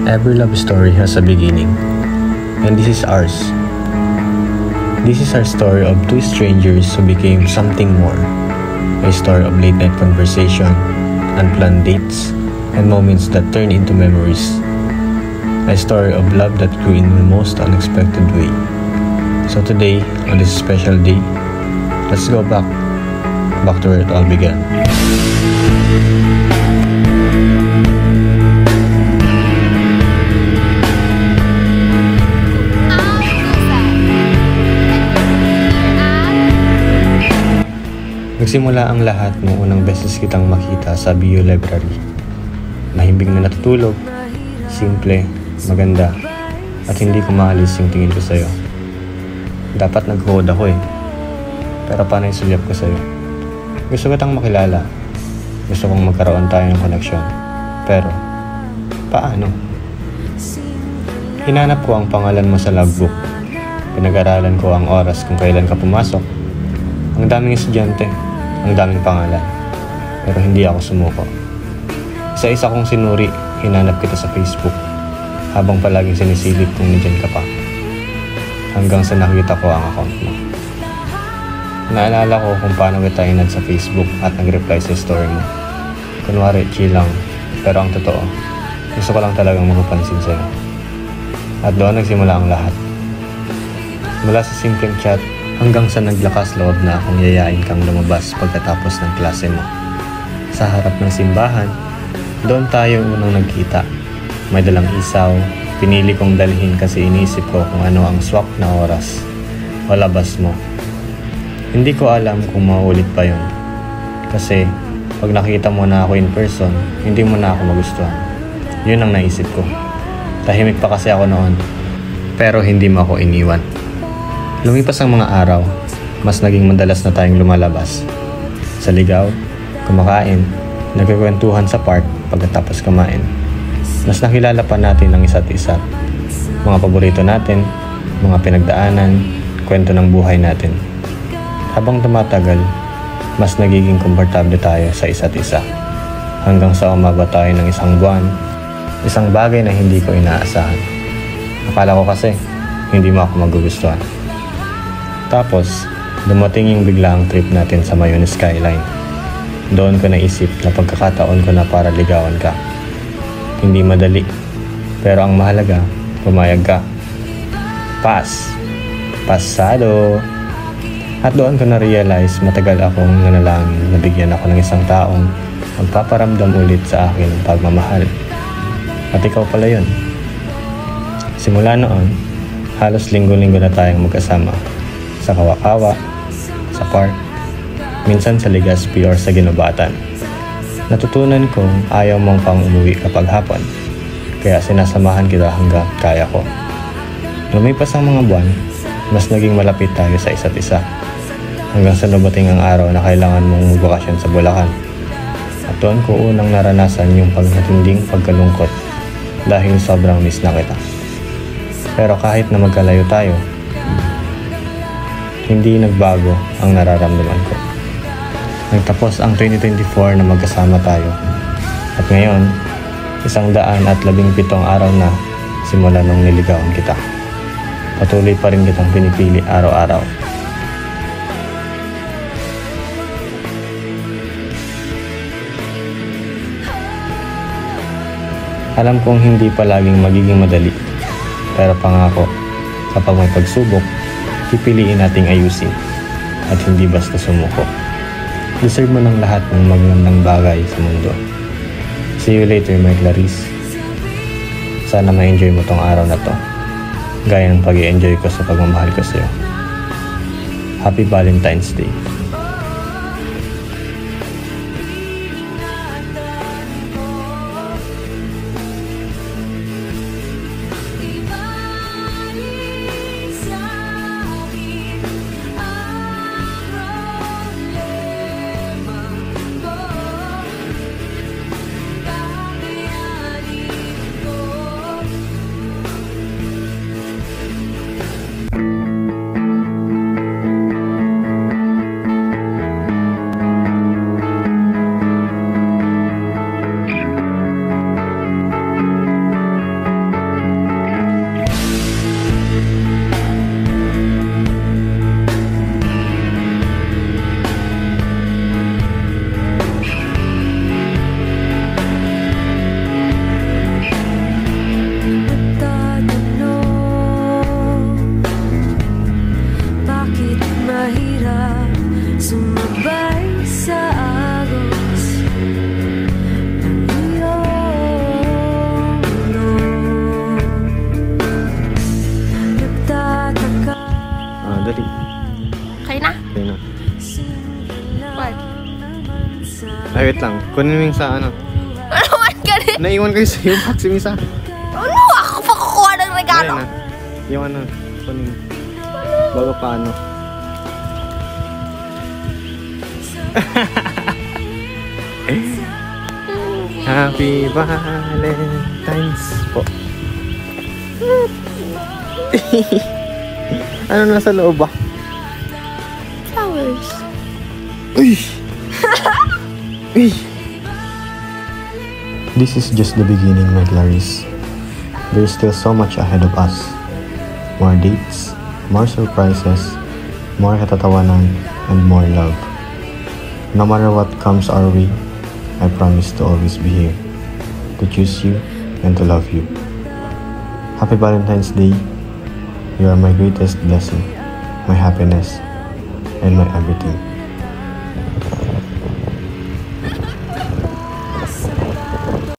Every love story has a beginning, and this is ours. This is our story of two strangers who became something more. A story of late night conversation, unplanned dates, and moments that turn into memories. A story of love that grew in the most unexpected way. So today, on this special day, let's go back to where it all began. Nagsimula ang lahat nung unang beses kitang makita sa BU Library. Mahimbing na natutulog, simple, maganda, at hindi ko maalis yung tingin ko sa'yo. Dapat nag-code ako pero paano yung sulyap ko sa'yo? Gusto kitang makilala. Gusto kong magkaroon tayo ng koneksyon. Pero, paano? Hinanap ko ang pangalan mo sa logbook. Pinag-aralan ko ang oras kung kailan ka pumasok. Ang daming estudyante, ang daming pangalan. Pero hindi ako sumuko. Isa-isa kong sinuri, hinanap kita sa Facebook. Habang palaging sinisilip kung nandyan ka pa. Hanggang sa nakita ko ang account mo. Naalala ko kung paano kita inad sa Facebook at nag-reply sa story mo. Kunwari, chill lang. Pero ang totoo, gusto ko lang talagang mapapansin sa'yo. At doon nagsimula ang lahat. Mula sa simpleng chat, hanggang sa naglakas loob na akong yayain kang lumabas pagkatapos ng klase mo. Sa harap ng simbahan, doon tayo unang nagkita. May dalang isaw, pinili kong dalhin kasi iniisip ko kung ano ang swak na oras o labas mo. Hindi ko alam kung mauulit pa yun. Kasi pag nakita mo na ako in person, hindi mo na ako magustuhan. Yun ang naisip ko. Tahimik pa kasi ako noon, pero hindi mo ako iniwan. Lumipas ang mga araw, mas naging madalas na tayong lumalabas. Sa ligaw, kumakain, nagkukwentuhan sa park pagkatapos kumain. Mas nakilala pa natin ang isa't isa. Mga paborito natin, mga pinagdaanan, kwento ng buhay natin. Habang tumatagal, mas nagiging komportable tayo sa isa't isa. Hanggang sa umabot tayo ng isang buwan, isang bagay na hindi ko inaasahan. Akala ko kasi, hindi mo ako magugustuhan. Tapos, dumating yung biglaang trip natin sa Mayoni Skyline. Doon ko naisip na pagkakataon ko na para ligawan ka. Hindi madali, pero ang mahalaga, pumayag ka. Pasado. At doon ko na-realize matagal akong nanalangin na bigyan ako ng isang taong magpaparamdam ulit sa akin ng pagmamahal. At ikaw pala yun. Simula noon, halos linggo-linggo na tayong magkasama. Sa Kawakawa, sa park, minsan sa Legazpi or sa Ginobatan. Natutunan kong ayaw mong pang umuwi kapag hapon, kaya sinasamahan kita hanggang kaya ko. Lumipas ang mga buwan, mas naging malapit tayo sa isa't isa. Hanggang sa dumating ang araw na kailangan mong magbakasyon sa Bulacan. At doon ko unang naranasan yung pagmatinding pagkalungkot dahil sobrang miss na kita. Pero kahit na magkalayo tayo, hindi nagbago ang nararamdaman ko. Nagtapos ang 2024 na magkasama tayo. At ngayon, 117 araw na simula nung niligawan kita. Patuloy pa rin kitang pinipili araw-araw. Alam kong hindi palaging magiging madali. Pero pangako, kapag may pagsubok, pipiliin nating ayusin at hindi basta sumuko. Deserve mo ng lahat ng magandang bagay sa mundo. See you later, my Clarice. Sana ma-enjoy mo tong araw na to, gaya ng pag-i-enjoy ko sa pagmamahal ko sa'yo. Happy Valentine's Day. Wait lang, kunin mo yung sa ano. Ano naman ganun? Naiwan kayo sa iyo, box yung isa. Ano? Ako pa kukuha ng regalo. Ayun na. Yung ano, kunin mo. Bago pa ano. Happy Valentine's po. Ano nasa loob ba? Flowers. Uy! Uy! This is just the beginning, my Clarice. There is still so much ahead of us. More dates, more surprises, more katatawanan, and more love. No matter what comes our way, I promise to always be here, to choose you and to love you. Happy Valentine's Day. You are my greatest blessing, my happiness, and my everything.